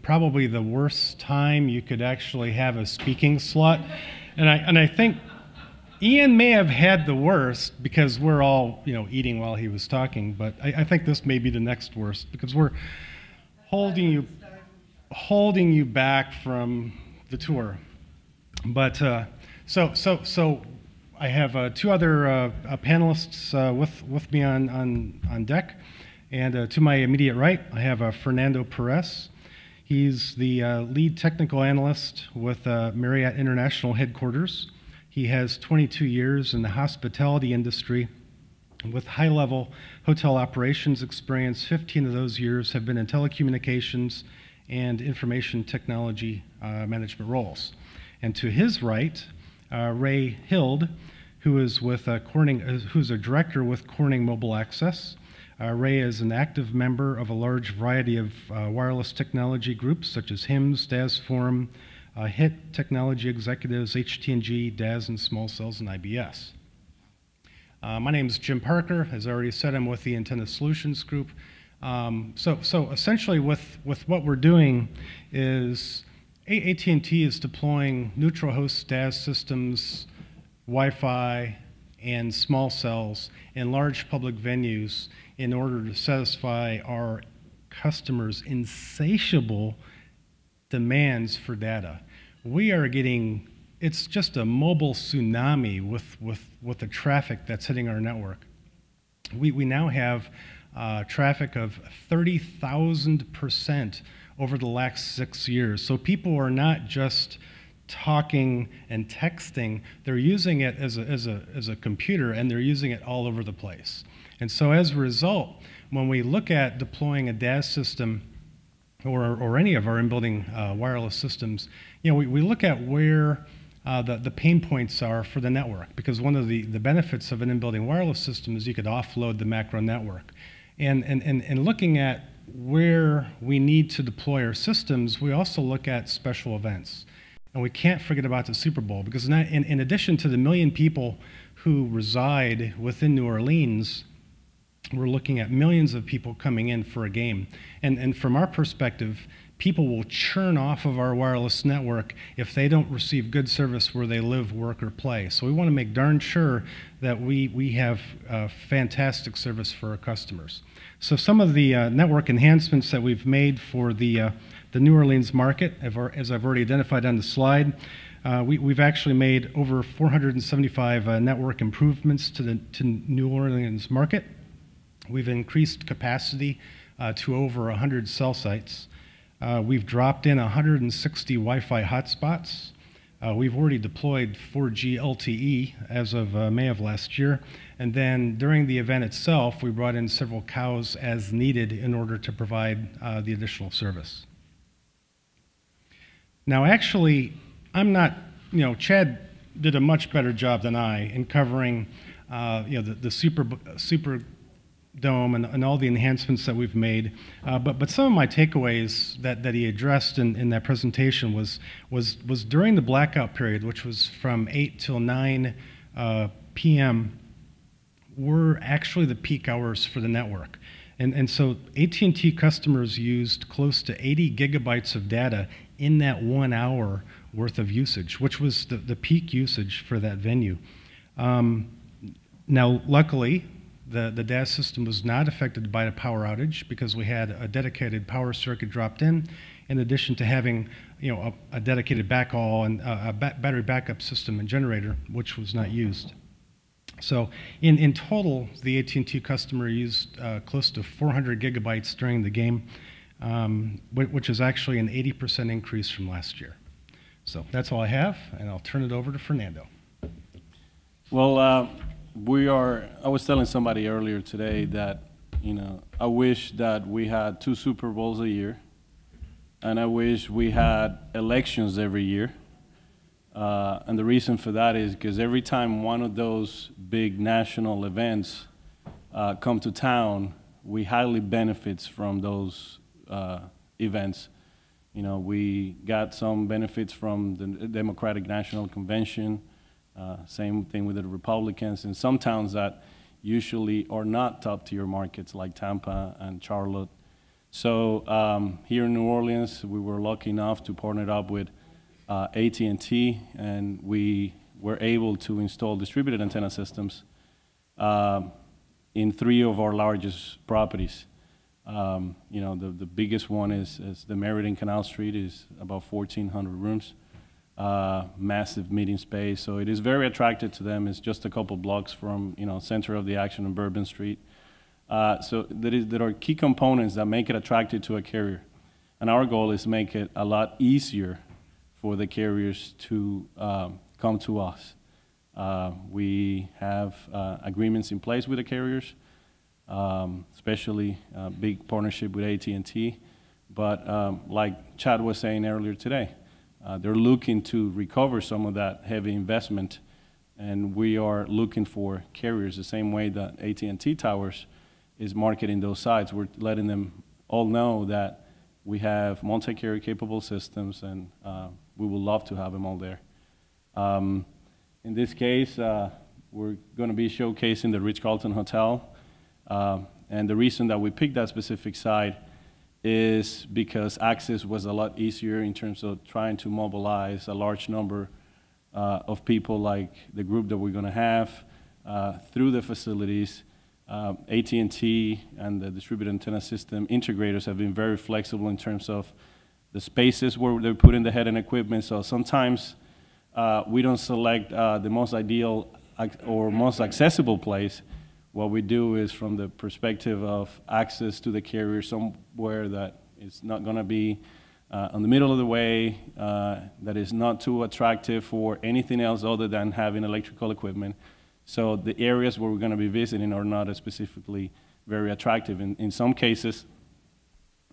probably the worst time you could actually have a speaking slot. And I think Ian may have had the worst because we're all, eating while he was talking, but I think this may be the next worst because we're holding you back from the tour. But so I have two other panelists with me on deck, and to my immediate right I have Fernando Perez. He's the lead technical analyst with Marriott International Headquarters. He has 22 years in the hospitality industry with high-level hotel operations experience. 15 of those years have been in telecommunications and information technology management roles. And to his right, Ray Hild, who is with who's a director with Corning MobileAccess. Ray is an active member of a large variety of wireless technology groups such as HIMSS, DAS Forum, HIT Technology Executives, AT&T, DAS and Small Cells, and IBS. My name is Jim Parker. As I already said, I'm with the Antenna Solutions Group. So essentially with what we're doing is AT&T is deploying neutral host DAS systems, Wi-Fi, and small cells in large public venues in order to satisfy our customers' insatiable demands for data. We are getting, it's just a mobile tsunami with the traffic that's hitting our network. We now have traffic of 30,000% over the last 6 years. So people are not just talking and texting, they're using it as a computer, and they're using it all over the place. And so as a result, when we look at deploying a DAS system or any of our in-building wireless systems, we look at where the pain points are for the network, because one of the benefits of an in-building wireless system is you could offload the macro network. And looking at where we need to deploy our systems, we also look at special events. And we can't forget about the Super Bowl, because in addition to the 1 million people who reside within New Orleans, we're looking at millions of people coming in for a game. And from our perspective, people will churn off of our wireless network if they don't receive good service where they live, work, or play. So we want to make darn sure that we have fantastic service for our customers. So some of the network enhancements that we've made for the New Orleans market, as I've already identified on the slide, we've actually made over 475 network improvements to New Orleans market. We've increased capacity to over 100 cell sites. We've dropped in 160 Wi-Fi hotspots. We've already deployed 4G LTE as of May of last year. And then during the event itself, we brought in several cows as needed in order to provide the additional service. Now, actually, I'm not, Chad did a much better job than I in covering, the super Dome and all the enhancements that we've made. But some of my takeaways that he addressed in that presentation was during the blackout period, which was from 8 till 9 p.m., were actually the peak hours for the network. And so AT&T customers used close to 80 gigabytes of data in that 1 hour worth of usage, which was the peak usage for that venue. Now, luckily, the DAS system was not affected by a power outage because we had a dedicated power circuit dropped in addition to having a dedicated backhaul and a battery backup system and generator, which was not used. So in total, the AT&T customer used close to 400 gigabytes during the game, which is actually an 80% increase from last year. So that's all I have, and I'll turn it over to Fernando. Well, I was telling somebody earlier today that, I wish that we had 2 Super Bowls a year, and I wish we had elections every year. And the reason for that is because every time one of those big national events come to town, we highly benefits from those events. We got some benefits from the Democratic National Convention, same thing with the Republicans, and some towns that usually are not top-tier markets like Tampa and Charlotte. So here in New Orleans, we were lucky enough to partner up with AT&T, and we were able to install distributed antenna systems in 3 of our largest properties. You know, the biggest one is the Marriott in Canal Street, is about 1,400 rooms, massive meeting space. So it is very attractive to them. It's just a couple blocks from, you know, center of the action on Bourbon Street. So there are key components that make it attractive to a carrier. And our goal is to make it a lot easier for the carriers to come to us. We have agreements in place with the carriers, especially big partnership with AT&T. But like Chad was saying earlier today, they're looking to recover some of that heavy investment, and we are looking for carriers the same way that AT&T Towers is marketing those sites. We're letting them all know that we have multi-carrier capable systems, and we would love to have them all there. In this case, we're going to be showcasing the Ritz-Carlton Hotel. And the reason that we picked that specific site is because access was a lot easier in terms of trying to mobilize a large number of people like the group that we're going to have through the facilities. AT&T and the distributed antenna system integrators have been very flexible in terms of the spaces where they're putting the head-end equipment. So sometimes we don't select the most ideal or most accessible place. What we do is, from the perspective of access to the carrier, somewhere that it's not going to be on the middle of the way, that is not too attractive for anything else other than having electrical equipment. So the areas where we're going to be visiting are not specifically very attractive. In some cases,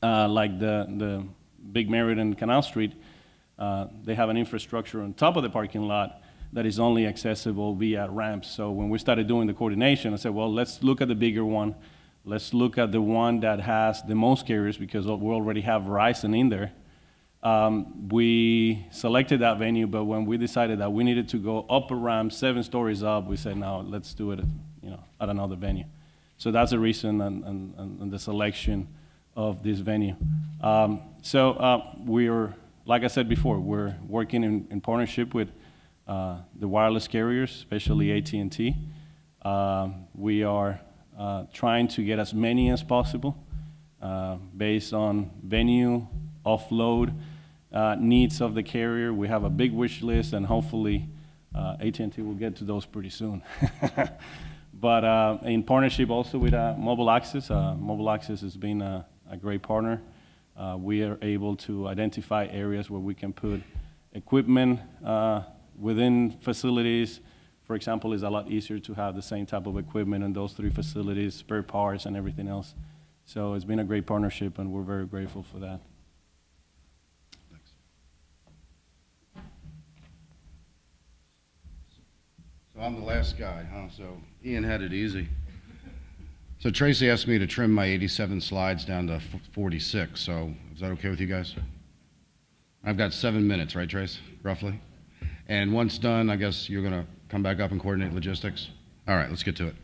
like the big Marriott in Canal Street, they have an infrastructure on top of the parking lot that is only accessible via ramps. So when we started doing the coordination, I said, well, let's look at the bigger one. Let's look at the one that has the most carriers, because we already have Verizon in there. We selected that venue, but when we decided that we needed to go up a ramp 7 stories up, we said, no, let's do it, you know, at another venue. So that's the reason and the selection of this venue. We're, like I said before, we're working in partnership with the wireless carriers, especially AT&T. We are trying to get as many as possible based on venue, offload needs of the carrier. We have a big wish list, and hopefully AT&T will get to those pretty soon. But in partnership also with MobileAccess. MobileAccess has been a great partner. We are able to identify areas where we can put equipment within facilities. For example, it's a lot easier to have the same type of equipment in those 3 facilities, spare parts and everything else. So it's been a great partnership, and we're very grateful for that. Thanks. So I'm the last guy, huh? So Ian had it easy. So Tracy asked me to trim my 87 slides down to 46, so is that okay with you guys? I've got 7 minutes, right, Trace, roughly? And once done, I guess you're going to come back up and coordinate logistics? All right, let's get to it.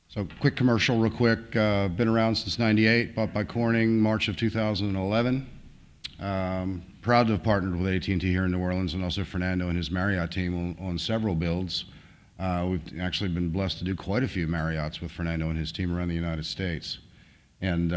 So quick commercial real quick. Been around since '98, bought by Corning, March of 2011. Proud to have partnered with AT&T here in New Orleans, and also Fernando and his Marriott team on several builds. We've actually been blessed to do quite a few Marriotts with Fernando and his team around the United States. And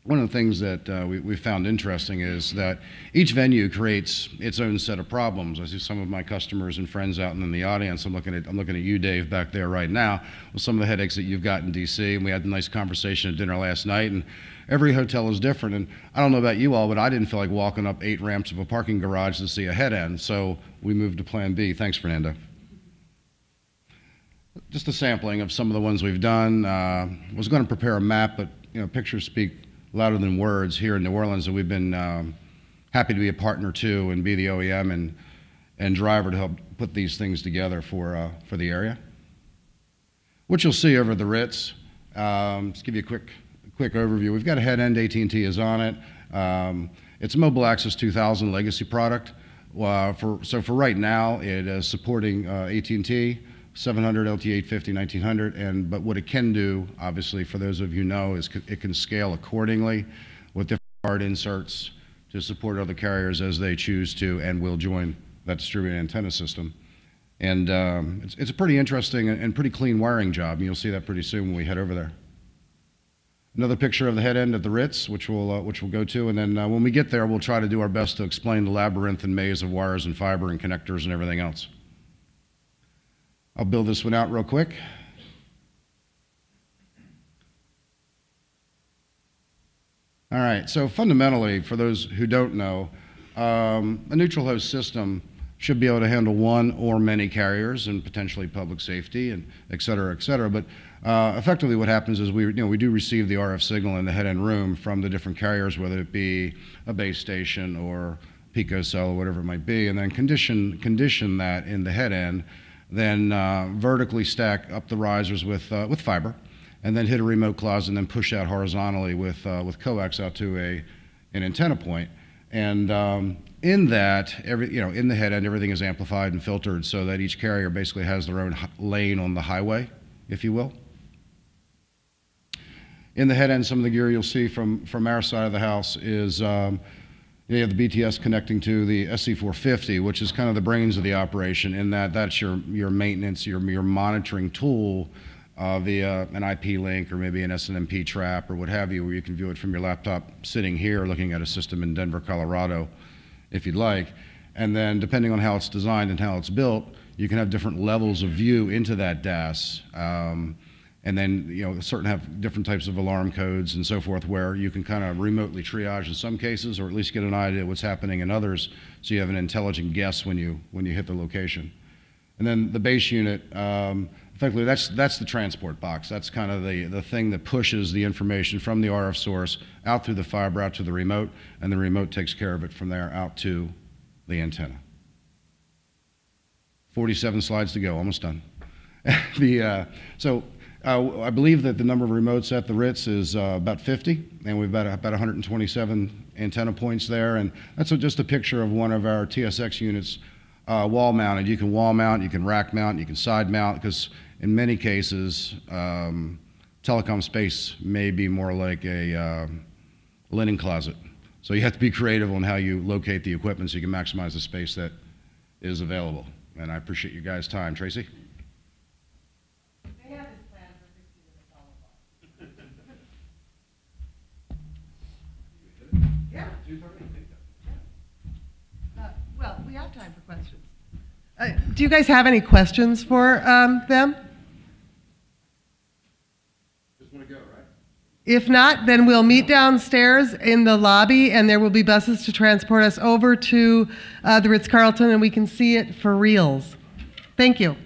one of the things that we found interesting is that each venue creates its own set of problems. I see some of my customers and friends out in the audience. I'm looking at you, Dave, back there right now, with some of the headaches that you've got in D.C. And we had a nice conversation at dinner last night. And every hotel is different. And I don't know about you all, but I didn't feel like walking up 8 ramps of a parking garage to see a head end. So we moved to Plan B. Thanks, Fernando. Just a sampling of some of the ones we've done. Was going to prepare a map, but pictures speak louder than words here in New Orleans, and we've been happy to be a partner too and be the OEM and driver to help put these things together for the area. What you'll see over the Ritz, just give you a quick overview. We've got a head end, AT&T is on it. It's a MobileAccess 2000 legacy product. So for right now, it is supporting AT&T, 700, LT 850, 1900, but what it can do, obviously, for those of you who know, is it can scale accordingly with different card inserts to support other carriers as they choose to and will join that distributed antenna system. And it's a pretty interesting and pretty clean wiring job, and you'll see that pretty soon when we head over there. Another picture of the head end at the Ritz, which we'll go to, and then when we get there, we'll try to do our best to explain the labyrinth and maze of wires and fiber and connectors and everything else. I'll build this one out real quick. All right, so fundamentally, for those who don't know, a neutral host system should be able to handle one or many carriers and potentially public safety and et cetera, but effectively what happens is we do receive the RF signal in the head-end room from the different carriers, whether it be a base station or picocell or whatever it might be, and then condition that in the head-end, then vertically stack up the risers with fiber, and then hit a remote closet and then push out horizontally with coax out to an antenna point. And in that, in the head end, everything is amplified and filtered so that each carrier basically has their own lane on the highway, if you will. In the head end, some of the gear you'll see from our side of the house is you have the BTS connecting to the SC450, which is kind of the brains of the operation, in that that's your maintenance, your monitoring tool via an IP link or maybe an SNMP trap or what have you, where you can view it from your laptop sitting here looking at a system in Denver, Colorado, if you'd like. And then depending on how it's designed and how it's built, you can have different levels of view into that DAS. And then, certain have different types of alarm codes and so forth, where you can kind of remotely triage in some cases, or at least get an idea of what's happening in others, so you have an intelligent guess when you hit the location. And then the base unit, effectively, that's the transport box. That's kind of the thing that pushes the information from the RF source out through the fiber, out to the remote, and the remote takes care of it from there out to the antenna. 47 slides to go, almost done. I believe that the number of remotes at the Ritz is about 50, and we've got about 127 antenna points there, and that's just a picture of one of our TSX units, wall mounted. You can wall mount, you can rack mount, you can side mount, because in many cases, telecom space may be more like a linen closet. So you have to be creative on how you locate the equipment so you can maximize the space that is available. And I appreciate you guys' time. Tracy? Well, we have time for questions. Do you guys have any questions for them? Just want to go, right? If not, then we'll meet downstairs in the lobby, and there will be buses to transport us over to the Ritz-Carlton, and we can see it for reals. Thank you.